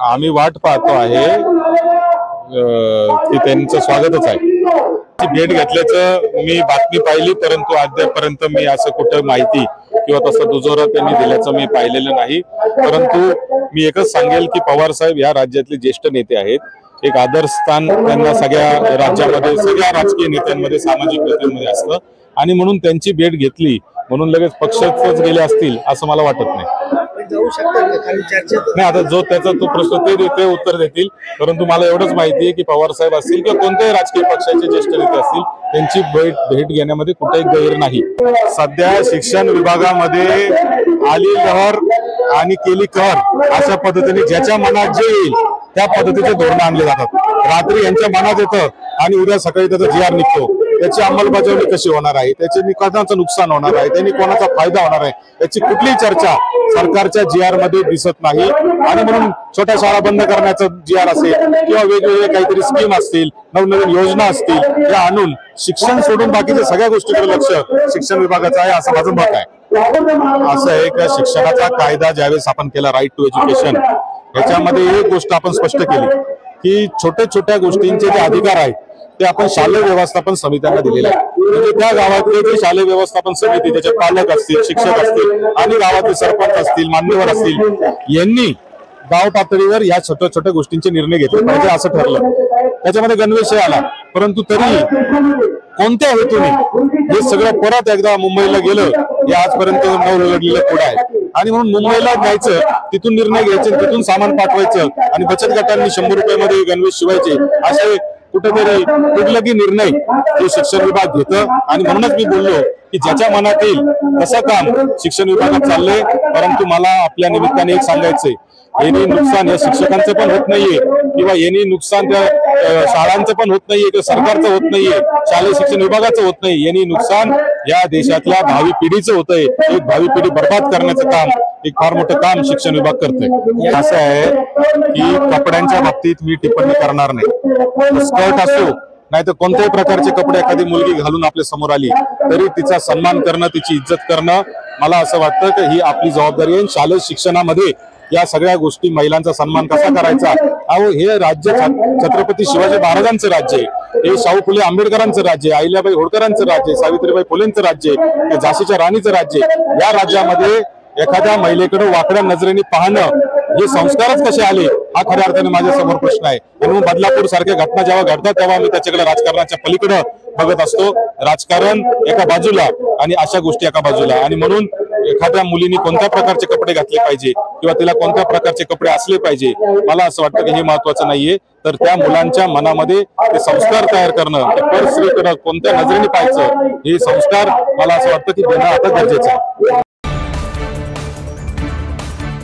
आम्ही वाट पाहतो आहे की त्यांचं स्वागतच आहे। भेट घेतल्याचं मी बातमी पाहिली, परंतु अद्यापर्यंत मी असं कुठं माहिती किंवा तसं दुजोरा त्यांनी दिल्याचं मी पाहिलेलं नाही। परंतु मी एकच सांगेल की पवार साहेब या राज्यातले ज्येष्ठ नेते आहेत, एक आदर्श स्थान त्यांना सगळ्या राज्यामध्ये सगळ्या राजकीय नेत्यांमध्ये सामाजिक नेत्यांमध्ये असतं आणि म्हणून त्यांची भेट घेतली म्हणून लगेच पक्षातच गेले असतील असं मला वाटत नाही। नाही, आता जो त्याचा तो प्रश्न ते उत्तर देतील, परंतु मला एवढंच माहिती आहे की पवार साहेब असतील किंवा कोणत्याही राजकीय पक्षाचे ज्येष्ठ नेते असतील त्यांची भेट घेण्यामध्ये कुठेही गैर नाही। सध्या शिक्षण विभागामध्ये आली लहर आणि केली कहर अशा पद्धतीने ज्याच्या मनात जे येईल त्या पद्धतीचे धोरण आणले जातात। रात्री यांच्या मनात येतं आणि उद्या सकाळी त्याचा जी आर निघतो, त्याची अंमलबजावणी कशी होणार आहे, त्याचे कोणाचं नुकसान होणार आहे, त्यांनी कोणाचा फायदा होणार आहे याची कुठलीही चर्चा सरकारच्या जी आर मध्ये दिसत नाही। आणि म्हणून छोट्या शाळा बंद करण्याचा जी आर असेल किंवा वेगवेगळे काहीतरी स्कीम असतील, नवनवीन योजना असतील, या आणून शिक्षण सोडून बाकीच्या सगळ्या गोष्टीकडे लक्ष शिक्षण विभागाचं आहे असं माझं मत आहे। असं आहे की शिक्षणाचा कायदा ज्यावेळेस आपण केला, राईट टू एज्युकेशन, याच्यामध्ये एक गोष्ट आपण स्पष्ट केली की छोट्या छोट्या गोष्टींचे जे अधिकार आहेत ते आपण शालेय व्यवस्थापन समित्यांना दिलेले आहे। म्हणजे त्या गावातले जे शालेय व्यवस्थापन समिती, त्याचे पालक असतील, शिक्षक असतील आणि गावातले सरपंच असतील, मान्यवर असतील, यांनी गाव पातळीवर या छोट्या छोट्या गोष्टींचे निर्णय घेतले पाहिजे असं ठरलं। त्याच्यामध्ये गणवेश आला, परंतु तरी कोणत्या हेतूने हे सगळं परत एकदा मुंबईला गेलं हे आजपर्यंत न उलगडलेलं पुढे आहे। आणि म्हणून मुंबईला जायचं, तिथून निर्णय घ्यायचे, तिथून सामान पाठवायचं आणि बचत गटांनी 100 रुपयामध्ये गणवेश शिवायचे, असे कुठेतरी कुठलाही निर्णय हे शिक्षण विभाग घेतं। आणि म्हणूनच मी बोललो की ज्याच्या मनात येईल तसं काम शिक्षण विभागात चाललंय। परंतु मला आपल्या निमित्ताने एक सांगायचंय, यांनी नुकसान या शिक्षकांचं पण होत नाहीये किंवा यांनी नुकसान त्या शाळांचं पण होत नाहीये किंवा सरकारचं होत नाहीये, शालेय शिक्षण विभागाचं होत नाही, यांनी नुकसान या देशातल्या भावी पिढीचं होतंय। एक भावी पिढी बर्बाद करण्याचं काम, एक फार मोठं काम शिक्षण विभाग करतोय। असं आहे की कपड्यांच्या बाबतीत मी टिप्पणी करणार नाही। स्कर्ट असो नाही तर कोणत्याही प्रकारचे कपडे एखादी मुलगी घालून आपल्या समोर आली तरी तिचा सन्मान करणं, तिची इज्जत करणं, मला असं वाटतं की ही आपली जबाबदारी आहे। शालेय शिक्षणामध्ये या सगळ्या गोष्टी, महिलांचा सन्मान कसा करायचा, अहो हे राज्य छत्रपती शिवाजी महाराजांचं राज्य आहे, हे शाहू फुले आंबेडकरांचं राज्य आहे, अहिल्याबाई होळकरांचं राज्य आहे, सावित्रीबाई फुलेंचं राज्य आहे, झाशीच्या राणीचं राज्य आहे। या राज्यामध्ये एखाद्या महिलेकडे वाकड्या नजरेने पाहणं हे संस्कारच कसे आले हा खऱ्या अर्थाने माझ्या समोर प्रश्न आहे। म्हणून बदलापूर सारख्या घटना जेव्हा घडतात तेव्हा मी त्याच्याकडे राजकारणाच्या पलीकडे बघत असतो। राजकारण एका बाजूला आणि अशा गोष्टी एका बाजूला। आणि म्हणून एखाद्या मुलीने कोणत्या प्रकारचे कपडे घातले पाहिजे किंवा तिला कोणत्या प्रकारचे कपडे असले पाहिजे, मला असं वाटतं की हे महत्वाचं नाहीये। तर त्या मुलांच्या मनामध्ये ते संस्कार तयार करणं, परस्त्रीकडे कोणत्या नजरेने पाहायचं, हे संस्कार मला असं वाटतं की देणं आता गरजेचं आहे।